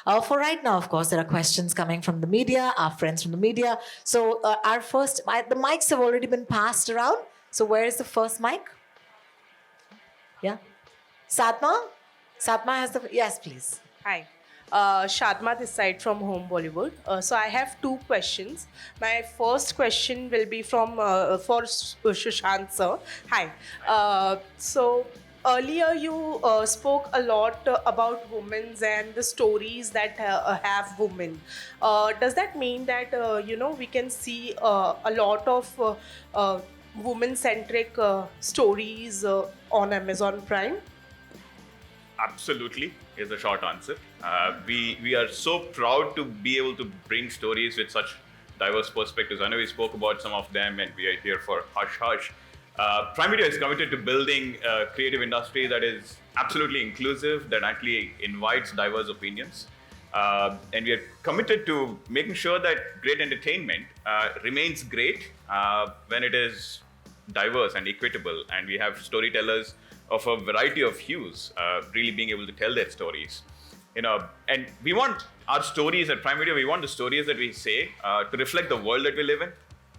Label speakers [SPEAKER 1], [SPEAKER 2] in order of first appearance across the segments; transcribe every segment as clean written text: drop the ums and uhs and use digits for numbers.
[SPEAKER 1] For right now, of course, there are questions coming from the media, our friends from the media. So the mics have already been passed around. So where is the first mic? Yeah. Satma? Satma has the, yes, please.
[SPEAKER 2] Hi. Shadma this side from Home Bollywood. So I have two questions. My first question will be from for Sushant sir. Hi. So earlier you spoke a lot about women's and the stories that have women. Does that mean that we can see a lot of women-centric stories on Amazon Prime?
[SPEAKER 3] Absolutely is the short answer. We are so proud to be able to bring stories with such diverse perspectives. I know we spoke about some of them, and we are here for Hush Hush. Prime Video is committed to building a creative industry that is absolutely inclusive, that actually invites diverse opinions. And we are committed to making sure that great entertainment remains great when it is diverse and equitable, and we have storytellers of a variety of hues really being able to tell their stories. And we want our stories at Prime Video, we want the stories that we say to reflect the world that we live in,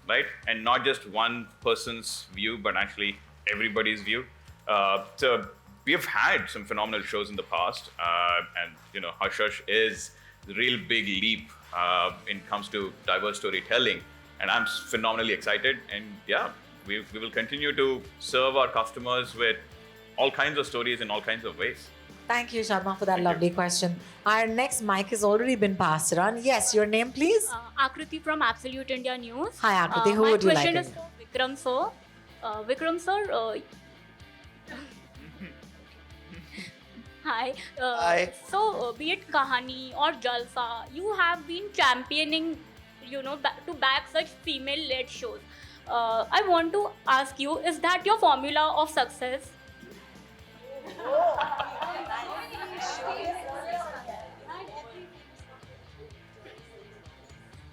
[SPEAKER 3] right? And not just one person's view, but actually everybody's view. So we have had some phenomenal shows in the past, and Hush Hush is a real big leap when it comes to diverse storytelling, and I'm phenomenally excited. And yeah, we will continue to serve our customers with all kinds of stories in all kinds of ways.
[SPEAKER 1] Thank you, Sharma, for that lovely question. Our next mic has already been passed around. Yes, your name, please?
[SPEAKER 4] Akriti from Absolute India News.
[SPEAKER 1] Hi, Akriti. Who would you like?
[SPEAKER 4] My question is for Vikram sir. Vikram sir, hi.
[SPEAKER 5] Hi.
[SPEAKER 4] So, be it Kahani or Jalsa, you have been championing, to back such female-led shows. I want to ask you, is that your formula of success?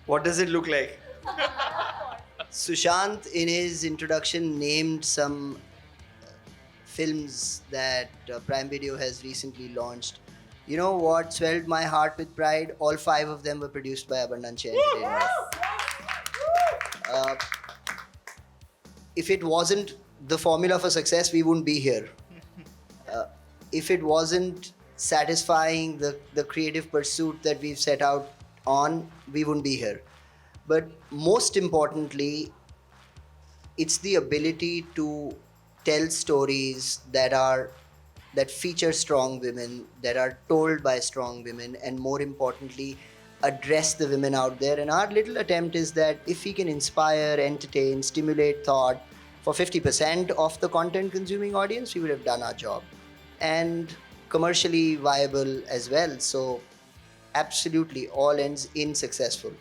[SPEAKER 5] What does it look like? Sushant, in his introduction, named some films that Prime Video has recently launched. You know what swelled my heart with pride? All 5 of them were produced by Abundantia Entertainment. If it wasn't the formula for success, we wouldn't be here. If it wasn't satisfying the creative pursuit that we've set out on, we wouldn't be here. But most importantly, it's the ability to tell stories that feature strong women, that are told by strong women, and more importantly, address the women out there. And our little attempt is that if we can inspire, entertain, stimulate thought for 50% of the content consuming audience, we would have done our job. And commercially viable as well. So absolutely all ends in successful.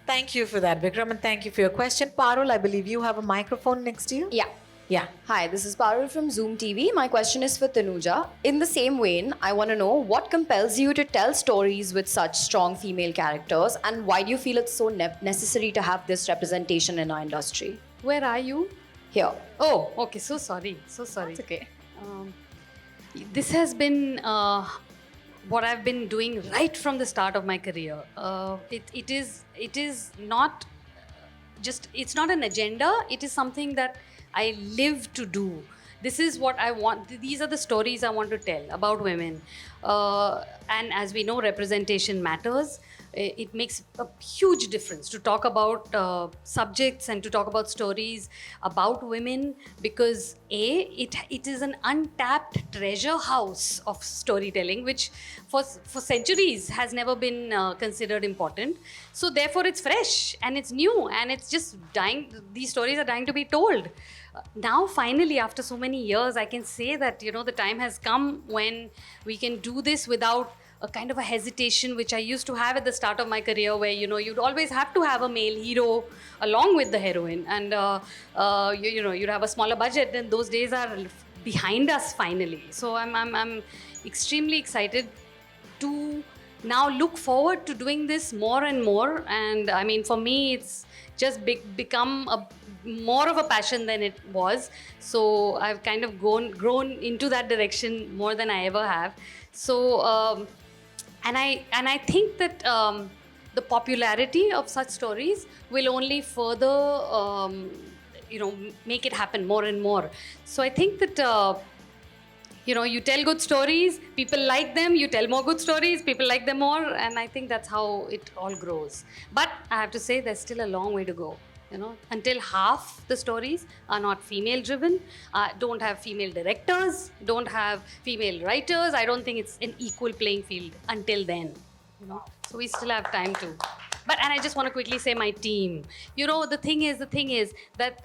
[SPEAKER 1] Thank you for that, Vikram, and thank you for your question. Parul, I believe you have a microphone next to you?
[SPEAKER 6] Yeah.
[SPEAKER 1] Yeah.
[SPEAKER 6] Hi, this is Parul from Zoom TV. My question is for Tanuja. In the same vein, I want to know what compels you to tell stories with such strong female characters, and why do you feel it's so necessary to have this representation in our industry?
[SPEAKER 7] Where are you?
[SPEAKER 6] Here.
[SPEAKER 7] Oh, okay. So sorry. So sorry.
[SPEAKER 6] It's okay.
[SPEAKER 7] This has been what I've been doing right from the start of my career. It is not just, it's not an agenda. It is something that I live to do. This is what I want. These are the stories I want to tell about women. And as we know, representation matters. It makes a huge difference to talk about subjects and to talk about stories about women, because it is an untapped treasure house of storytelling, which for centuries has never been considered important. So therefore it's fresh and it's new and it's just dying. These stories are dying to be told. Now finally, after so many years, I can say that the time has come when we can do this without a kind of a hesitation which I used to have at the start of my career, where you'd always have to have a male hero along with the heroine, and you'd have a smaller budget, and those days are behind us finally. So I'm extremely excited to now look forward to doing this more and more. And I mean, for me, it's just become more of a passion than it was. So I've kind of grown into that direction more than I ever have. So I think that the popularity of such stories will only further make it happen more and more. So I think that you tell good stories, people like them. You tell more good stories, people like them more, and I think that's how it all grows. But I have to say, there's still a long way to go. Until half the stories are not female driven, don't have female directors, don't have female writers. I don't think it's an equal playing field until then. So we still have time to. And I just want to quickly say my team. The thing is that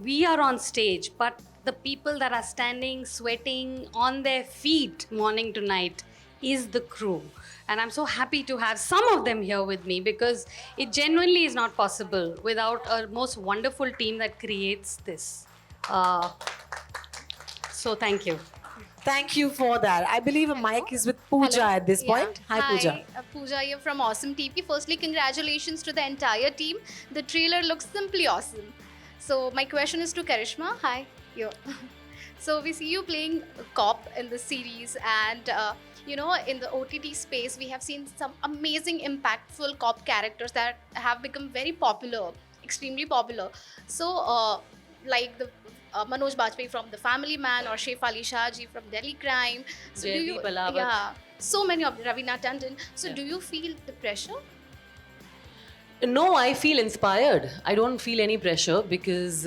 [SPEAKER 7] we are on stage, but the people that are standing, sweating on their feet morning to night is the crew. And I'm so happy to have some of them here with me, because it genuinely is not possible without a most wonderful team that creates this. So thank you.
[SPEAKER 1] Thank you for that. I believe a mic is with Pooja at this point. Hi, Pooja.
[SPEAKER 8] Pooja here from Awesome TV. Firstly, congratulations to the entire team. The trailer looks simply awesome. So my question is to Karishma. Hi. Yo. So we see you playing a cop in the series, and in the OTT space, we have seen some amazing, impactful cop characters that have become very popular, extremely popular. So, like the Manoj Bajpayee from The Family Man, or Saif Ali Shahji from Delhi Crime. So
[SPEAKER 9] Jaideep Alabat.
[SPEAKER 8] yeah, so many of Ravina Tandon. So
[SPEAKER 9] Yeah.
[SPEAKER 8] do you feel the pressure?
[SPEAKER 9] No, I feel inspired. I don't feel any pressure because,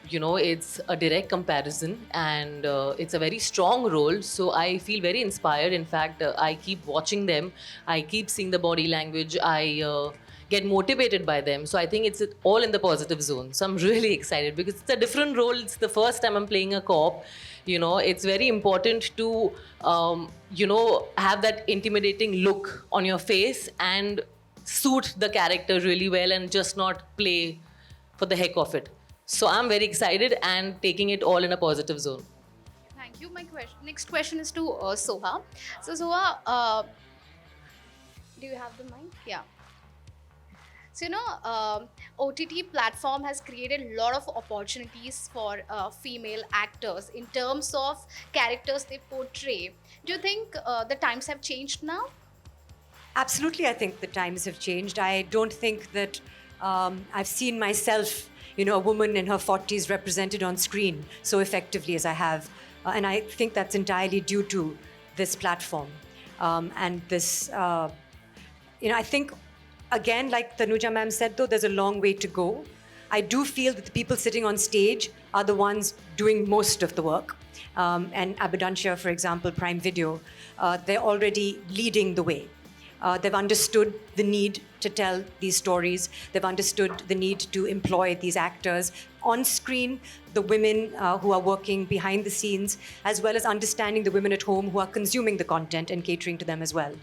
[SPEAKER 9] it's a direct comparison and it's a very strong role. So I feel very inspired. In fact, I keep watching them. I keep seeing the body language. I get motivated by them. So I think it's all in the positive zone. So I'm really excited because it's a different role. It's the first time I'm playing a cop. It's very important to, have that intimidating look on your face and suit the character really well and just not play for the heck of it. So I'm very excited and taking it all in a positive zone.
[SPEAKER 8] Thank you. My next question is to Soha. So Soha, do you have the mic? Yeah. So OTT platform has created a lot of opportunities for female actors in terms of characters they portray. Do you think the times have changed now?
[SPEAKER 10] Absolutely, I think the times have changed. I don't think that I've seen myself, a woman in her 40s represented on screen so effectively as I have. And I think that's entirely due to this platform. And this, I think, again, like Tanuja ma'am said, though, there's a long way to go. I do feel that the people sitting on stage are the ones doing most of the work. And Abundancia, for example, Prime Video, they're already leading the way. They've understood the need to tell these stories. They've understood the need to employ these actors on screen, the women who are working behind the scenes, as well as understanding the women at home who are consuming the content and catering to them as well.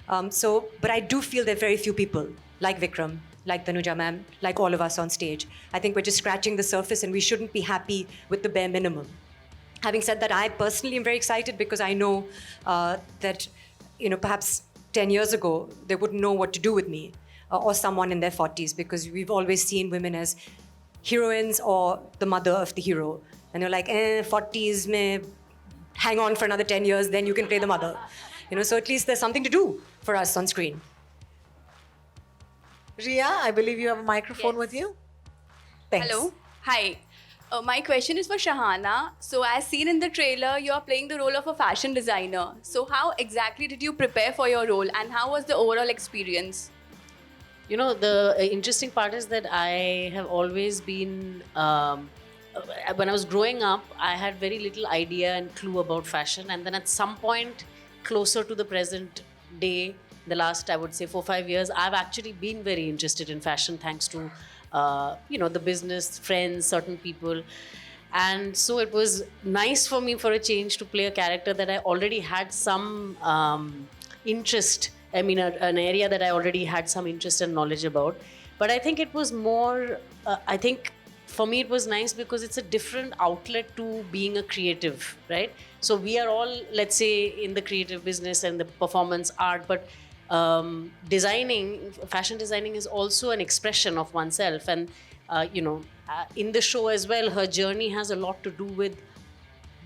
[SPEAKER 10] But I do feel there are very few people like Vikram, like Tanuja ma'am, like all of us on stage. I think we're just scratching the surface and we shouldn't be happy with the bare minimum. Having said that, I personally am very excited because I know that, perhaps 10 years ago, they wouldn't know what to do with me or someone in their 40s, because we've always seen women as heroines or the mother of the hero. And they're like, 40s, mein, hang on for another 10 years, then you can play the mother. So at least there's something to do for us on screen.
[SPEAKER 1] Ria, I believe you have a microphone with you. Thanks.
[SPEAKER 11] Hello. Hi. My question is for Shahana. So, as seen in the trailer, you are playing the role of a fashion designer. So, how exactly did you prepare for your role, and how was the overall experience?
[SPEAKER 9] The interesting part is that I have always been, when I was growing up, I had very little idea and clue about fashion. And then at some point, closer to the present day, the last, I would say, 4-5 years, I've actually been very interested in fashion thanks to the business, friends, certain people. And so it was nice for me for a change to play a character that I already had some interest, an area that I already had some interest and knowledge about. But I think it was more, for me it was nice because it's a different outlet to being a creative, right? So we are all, let's say, in the creative business and the performance art, but fashion designing is also an expression of oneself. And, in the show as well, her journey has a lot to do with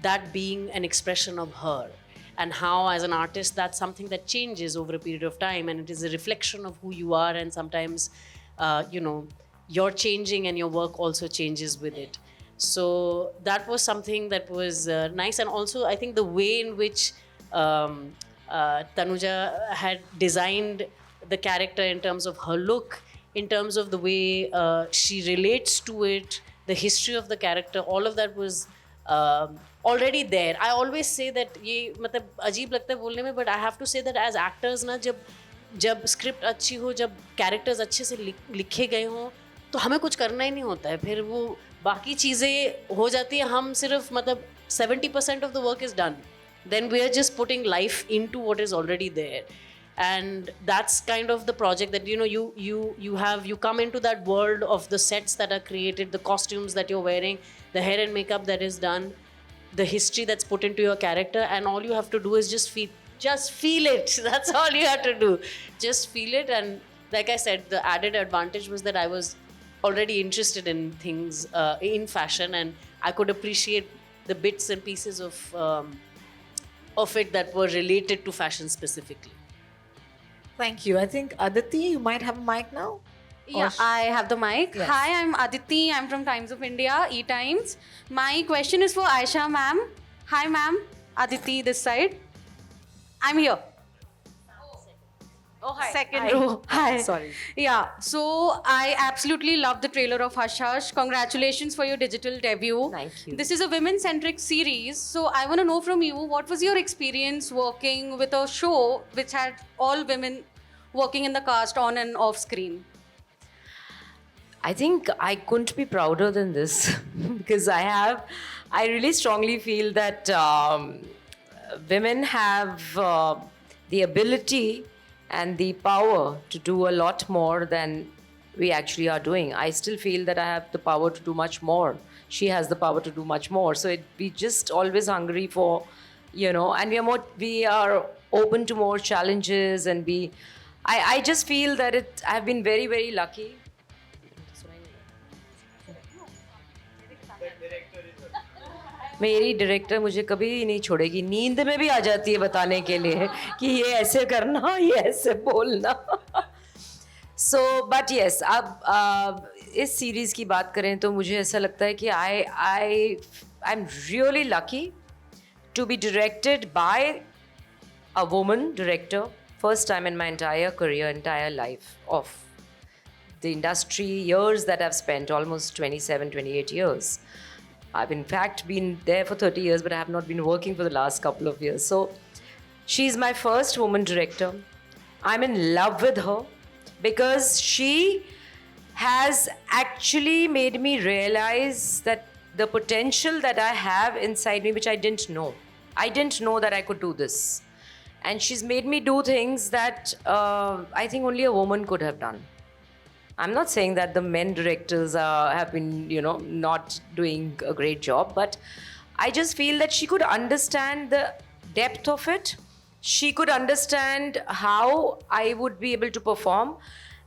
[SPEAKER 9] that being an expression of her. and how as an artist that's something that changes over a period of time, and it is a reflection of who you are, and sometimes you're changing and your work also changes with it. So that was something that was nice. And also I think the way in which Tanuja had designed the character in terms of her look, in terms of the way she relates to it, the history of the character, all of that was already there. I always say that ये मतलब अजीब लगता है बोलने में, but I have to say that as actors ना, जब script अच्छी हो, जब कैरेक्टर्स अच्छे से लिखे गए हों, तो हमें कुछ करना ही नहीं होता है, फिर वो बाकी चीज़ें हो जाती है, हम सिर्फ मतलब 70% of the work is done, then we are just putting life into what is already there. And that's kind of the project that you come into that world of the sets that are created, the costumes that you're wearing, the hair and makeup that is done, the history that's put into your character, and all you have to do is just feel it. That's all you have to do, just feel it. And like I said, the added advantage was that I was already interested in things in fashion, and I could appreciate the bits and pieces of it that were related to fashion specifically.
[SPEAKER 1] Thank you. I think Aditi, you might have a mic now.
[SPEAKER 12] Yeah, I have the mic.
[SPEAKER 1] Yes.
[SPEAKER 12] Hi, I'm Aditi. I'm from Times of India, E-Times. My question is for Ayesha ma'am. Hi ma'am, Aditi this side. I'm here.
[SPEAKER 10] Oh, hi.
[SPEAKER 12] Second row. Hi.
[SPEAKER 1] Sorry.
[SPEAKER 12] Yeah, so I absolutely love the trailer of Hush Hush. Congratulations for your digital debut.
[SPEAKER 10] Thank you.
[SPEAKER 12] This is a women-centric series. So I want to know from you, what was your experience working with a show which had all women working in the cast on and off screen?
[SPEAKER 10] I think I couldn't be prouder than this because I really strongly feel that women have the ability and the power to do a lot more than we actually are doing. I still feel that I have the power to do much more. She has the power to do much more. So we just always hungry for, and we are open to more challenges, and I just feel that I've been very, very lucky. मेरी director मुझे कभी नहीं छोड़ेगी, नींद में भी आ जाती है बताने के लिए कि ये ऐसे करना, ये ऐसे बोलना. So, but yes, अब इस सीरीज की बात करें तो मुझे ऐसा लगता है कि I'm really lucky to be directed by a woman director, first time in my entire career, entire life of the industry, years that I've spent, almost 27, 28 years. I've in fact been there for 30 years, but I have not been working for the last couple of years. So she's my first woman director. I'm in love with her because she has actually made me realize that the potential that I have inside me, which I didn't know. I didn't know that I could do this. And she's made me do things that I think only a woman could have done. I'm not saying that the men directors have been, not doing a great job, but I just feel that she could understand the depth of it. She could understand how I would be able to perform.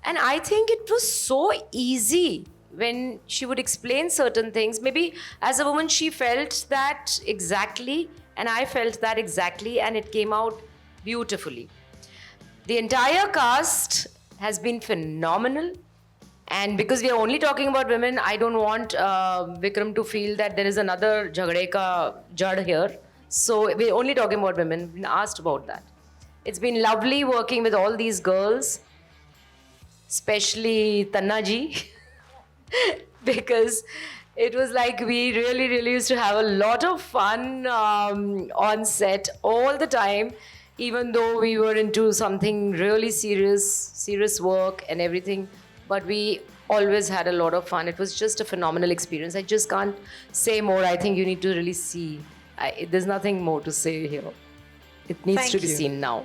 [SPEAKER 10] And I think it was so easy when she would explain certain things. Maybe as a woman, she felt that exactly, and I felt that exactly, and it came out beautifully. The entire cast has been phenomenal. And because we are only talking about women, I don't want Vikram to feel that there is another jhagde ka jad here. So we're only talking about women. We've been asked about that. It's been lovely working with all these girls, especially Tanna ji, because it was like we really, really used to have a lot of fun on set all the time, even though we were into something really serious work and everything. But we always had a lot of fun. It was just a phenomenal experience. I just can't say more. I think you need to really see. There's nothing more to say here. It needs to be seen now.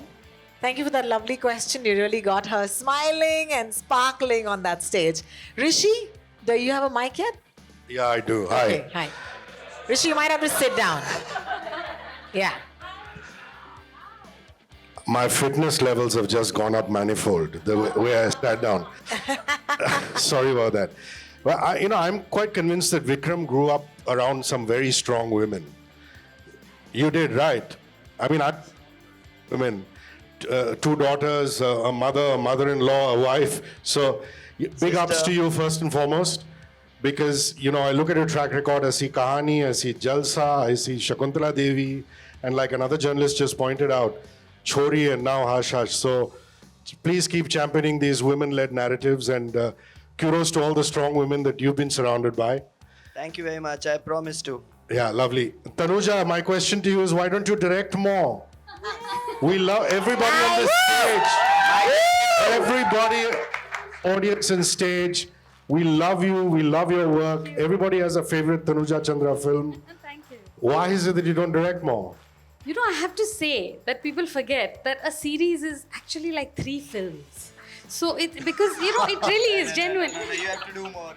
[SPEAKER 1] Thank you for that lovely question. You really got her smiling and sparkling on that stage. Rishi, do you have a mic yet?
[SPEAKER 13] Yeah, I do. Hi.
[SPEAKER 1] Okay, hi. Rishi, you might have to sit down. Yeah.
[SPEAKER 13] My fitness levels have just gone up manifold the way I sat down. Sorry about that. Well, I'm quite convinced that Vikram grew up around some very strong women. You did, right? I mean, I mean, two daughters, a mother, a mother-in-law, a wife. So big ups to you first and foremost. Because, you know, I look at your track record, I see Kahani, I see Jalsa, I see Shakuntala Devi, and like another journalist just pointed out, Chori and now Hush Hush. So please keep championing these women-led narratives, and kudos to all the strong women that you've been surrounded by.
[SPEAKER 5] Thank you very much. I promise to.
[SPEAKER 13] Yeah, lovely. Tanuja, my question to you is, why don't you direct more? We love everybody on this stage. Everybody, audience and stage. We love you. We love your work. Everybody has a favorite Tanuja Chandra film.
[SPEAKER 7] Thank you.
[SPEAKER 13] Why is it that you don't direct more?
[SPEAKER 7] You know, I have to say that people forget that a series is actually like 3 films. So because, you know, it really is genuine.
[SPEAKER 5] You have to do more.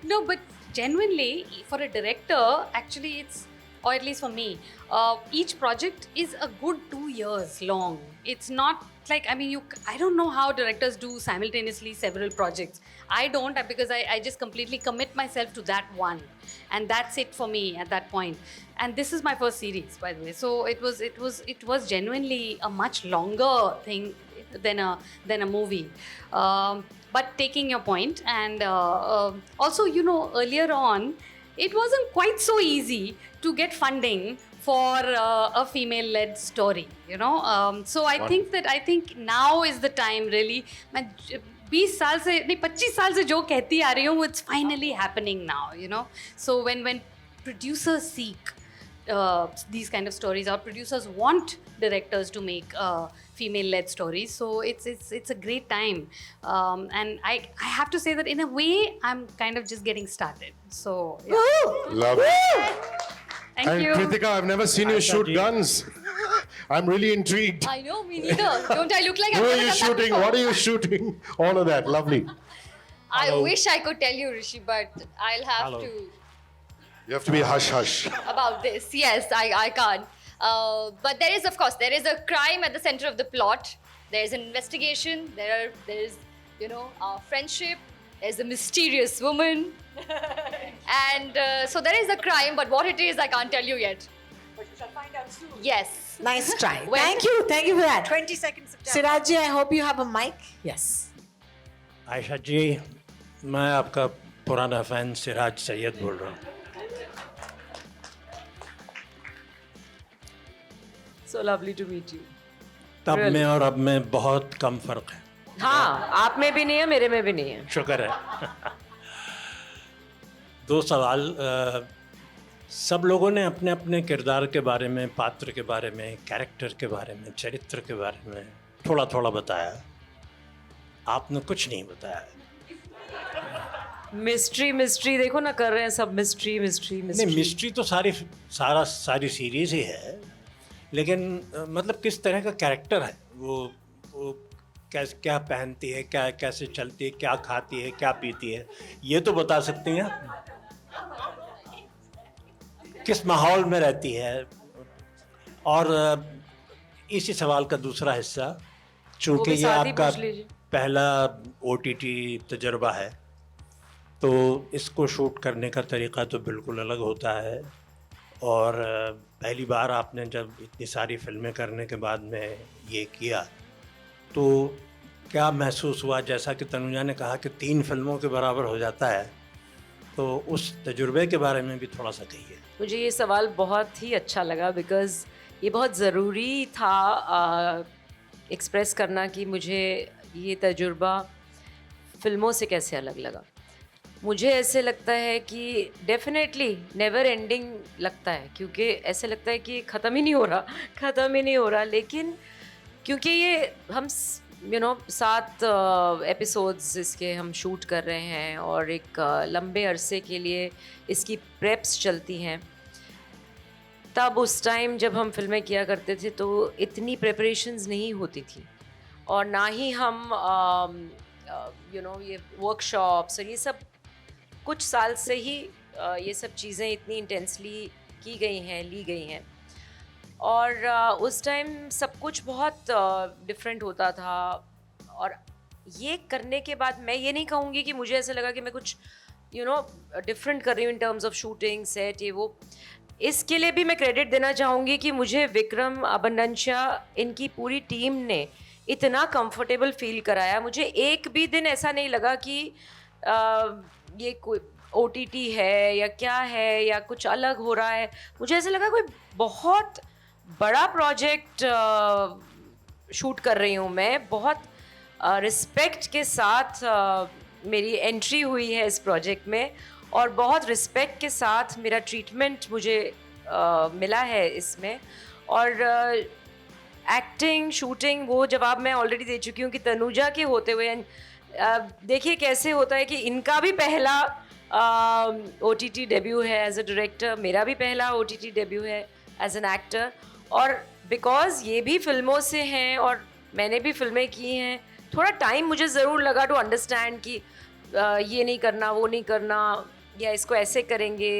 [SPEAKER 7] No, but genuinely, for a director, actually it's, or at least for me, each project is a good 2 years long. It's not like, I mean, I don't know how directors do simultaneously several projects. I don't, because I just completely commit myself to that one. And that's it for me at that point. And this is my first series, by the way. So it was genuinely a much longer thing than a movie. But taking your point, and also, you know, earlier on, it wasn't quite so easy to get funding for a female-led story, you know. So I think now is the time, really. मैं 20 साल से नहीं 25 साल से जो कहती आ रही हूँ, it's finally happening now, you know. So when producers seek these kind of stories, or producers want directors to make female-led stories, so it's a great time, and I have to say that in a way I'm kind of just getting started. So yeah.
[SPEAKER 13] Love it.
[SPEAKER 7] Thank you.
[SPEAKER 13] Kritika, I've never seen you shoot guns. I'm really intrigued.
[SPEAKER 6] I know, me neither. Don't I look like
[SPEAKER 13] Who
[SPEAKER 6] I've
[SPEAKER 13] are
[SPEAKER 6] never
[SPEAKER 13] you
[SPEAKER 6] done that
[SPEAKER 13] shooting?
[SPEAKER 6] before?
[SPEAKER 13] What are you shooting? All of that. Lovely.
[SPEAKER 6] I wish I could tell you, Rishi, but I'll have to
[SPEAKER 13] You have to be hush hush.
[SPEAKER 6] about this. Yes, I can't. But there is, of course, there is a crime at the center of the plot. There is an investigation. There is, you know, friendship. There's a mysterious woman. And so there is a crime, but what it is, I can't tell you yet.
[SPEAKER 10] But you shall find out soon.
[SPEAKER 6] Yes.
[SPEAKER 1] Nice try.
[SPEAKER 6] When-
[SPEAKER 1] Thank you for that.
[SPEAKER 10] 22nd September.
[SPEAKER 1] Sirajji, I hope you have a mic. Yes.
[SPEAKER 14] Ayesha जी, मैं आपका पुराना fan Siraj Syed बोल रहा हूँ.
[SPEAKER 10] So lovely to meet you.
[SPEAKER 14] तब में और अब में बहुत कम फर्क है.
[SPEAKER 10] हाँ, आप में भी नहीं है, मेरे में भी नहीं है.
[SPEAKER 14] शुक्र है. 2 सवाल. सब लोगों ने अपने अपने किरदार के बारे में, पात्र के बारे में, कैरेक्टर के बारे में, चरित्र के बारे में थोड़ा थोड़ा बताया. आपने कुछ नहीं बताया.
[SPEAKER 10] मिस्ट्री देखो ना, कर रहे हैं सब मिस्ट्री.
[SPEAKER 14] नहीं, मिस्ट्री तो सारी सीरीज ही है, लेकिन मतलब किस तरह का कैरेक्टर है वो क्या पहनती है, कैसे चलती है, क्या खाती है, क्या पीती है, ये तो बता सकती हैं. किस माहौल में रहती है. और इसी सवाल का दूसरा हिस्सा, चूँकि ये आपका पहला OTT तजर्बा है, तो इसको शूट करने का तरीक़ा तो बिल्कुल अलग होता है. और पहली बार आपने जब इतनी सारी फिल्में करने के बाद में ये किया, तो क्या महसूस हुआ? जैसा कि तनुजा ने कहा कि 3 फिल्मों के बराबर हो जाता है, तो उस तजुर्बे के बारे में भी थोड़ा सा कहिए.
[SPEAKER 10] मुझे ये सवाल बहुत ही अच्छा लगा, बिकॉज़ ये बहुत ज़रूरी था एक्सप्रेस करना कि मुझे ये तजुर्बा फिल्मों से कैसे अलग लगा. मुझे ऐसे लगता है कि डेफिनेटली नेवर एंडिंग लगता है, क्योंकि ऐसे लगता है कि ख़त्म ही नहीं हो रहा. लेकिन क्योंकि ये हम 7 एपिसोड्स इसके हम शूट कर रहे हैं, और एक लंबे अरसे के लिए इसकी प्रेप्स चलती हैं. तब उस टाइम जब हम फिल्में किया करते थे तो इतनी प्रिपरेशंस नहीं होती थी, और ना ही हम ये वर्कशॉप्स और ये सब कुछ साल से ही ये सब चीज़ें इतनी इंटेंसली ली गई हैं. और उस टाइम सब कुछ बहुत डिफरेंट होता था. और ये करने के बाद मैं ये नहीं कहूँगी कि मुझे ऐसा लगा कि मैं कुछ डिफरेंट कर रही हूँ in terms of shooting, set, ये वो.
[SPEAKER 15] इसके लिए भी मैं क्रेडिट देना चाहूँगी कि मुझे विक्रम, अबंडंशा, इनकी पूरी टीम ने इतना कंफर्टेबल फील कराया. मुझे एक भी दिन ऐसा नहीं लगा कि ये कोई OTT है या क्या है या कुछ अलग हो रहा है. मुझे ऐसा लगा कोई बहुत बड़ा प्रोजेक्ट शूट कर रही हूँ मैं. बहुत रिस्पेक्ट के साथ मेरी एंट्री हुई है इस प्रोजेक्ट में और बहुत रिस्पेक्ट के साथ मेरा ट्रीटमेंट मुझे मिला है इसमें. और एक्टिंग, शूटिंग, वो जवाब मैं ऑलरेडी दे चुकी हूँ कि तनुजा के होते हुए देखिए कैसे होता है कि इनका भी पहला OTT डेब्यू है एज अ डायरेक्टर, मेरा भी पहला OTT डेब्यू है एज एन एक्टर. और बिकॉज ये भी फिल्मों से हैं और मैंने भी फिल्में की हैं, थोड़ा टाइम मुझे ज़रूर लगा टू अंडरस्टैंड कि ये नहीं करना, वो नहीं करना, या इसको ऐसे करेंगे.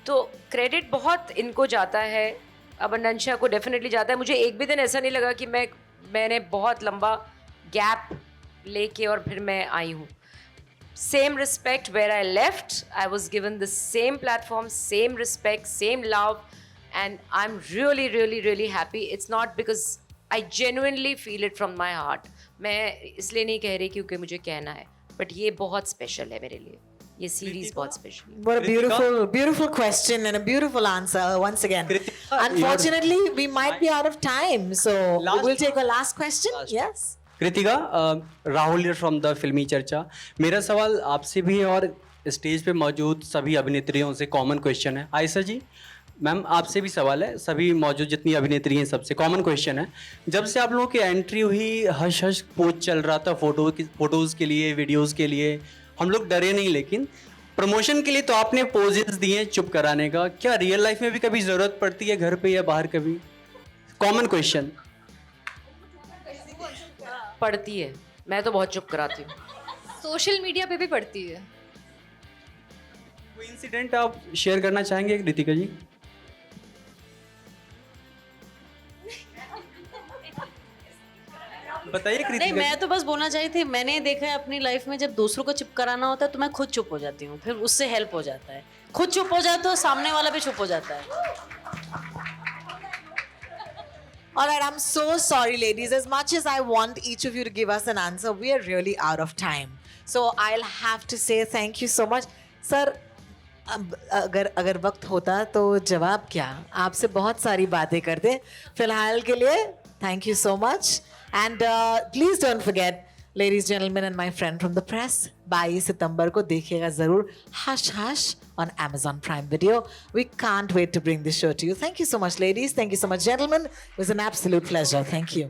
[SPEAKER 15] तो क्रेडिट बहुत इनको जाता है, अबंडंशा को डेफिनेटली जाता है. मुझे एक भी दिन ऐसा नहीं लगा कि मैंने बहुत लंबा गैप लेके और फिर मैं आई हूँ. Same respect where I left. I was given the same platform, same respect, same love, and I'm really, really, really happy. It's not because I genuinely feel it from my heart. मैं इसलिए नहीं कह रही क्योंकि मुझे कहना है, but ये बहुत special है मेरे लिए. ये series बहुत special है.
[SPEAKER 1] What a beautiful, beautiful question and a beautiful answer once again. Unfortunately, we might be out of time, so we'll take a last question. Yes.
[SPEAKER 16] Kritika, Rahul here from the फिल्मी चर्चा. मेरा सवाल आपसे भी है और स्टेज पे मौजूद सभी अभिनेत्रियों से कॉमन क्वेश्चन है. आयशा जी, मैम आपसे भी सवाल है, सभी मौजूद जितनी अभिनेत्री हैं सबसे कॉमन क्वेश्चन है. जब से आप लोगों की एंट्री हुई, हश हश पोज चल रहा था फोटोज़ के लिए, वीडियोज़ के लिए, हम लोग डरे नहीं, लेकिन प्रमोशन के लिए तो आपने पोजेस दिए चुप कराने का. क्या रियल लाइफ में भी कभी ज़रूरत पड़ती है घर पे या बाहर कभी? Common question.
[SPEAKER 15] पड़ती है, मैं तो बहुत चुप कराती हूँ.
[SPEAKER 6] सोशल मीडिया पे भी पड़ती है.
[SPEAKER 16] कोई इंसिडेंट आप शेयर करना चाहेंगे कृतिका जी? बताइए कृतिका.
[SPEAKER 9] नहीं, मैं तो बस बोलना चाही थी, मैंने देखा है अपनी लाइफ में, जब दूसरों को चुप कराना होता है तो मैं खुद चुप हो जाती हूँ, फिर उससे हेल्प हो जाता है. खुद चुप हो जाए तो सामने वाला भी चुप हो जाता है.
[SPEAKER 1] All right, I'm so sorry, ladies. As much as I want each of you to give us an answer, we are really out of time. So I'll have to say thank you so much. Sir, अगर वक्त होता तो जवाब क्या, आपसे बहुत सारी बातें करते. फिलहाल के लिए thank you so much. And please don't forget, ladies, gentlemen, and my friend from the press, 22 सितंबर को देखिएगा ज़रूर Hush Hush on Amazon Prime Video. We can't wait to bring this show to you. Thank you so much, ladies. Thank you so much, gentlemen. It was an absolute pleasure. Thank you.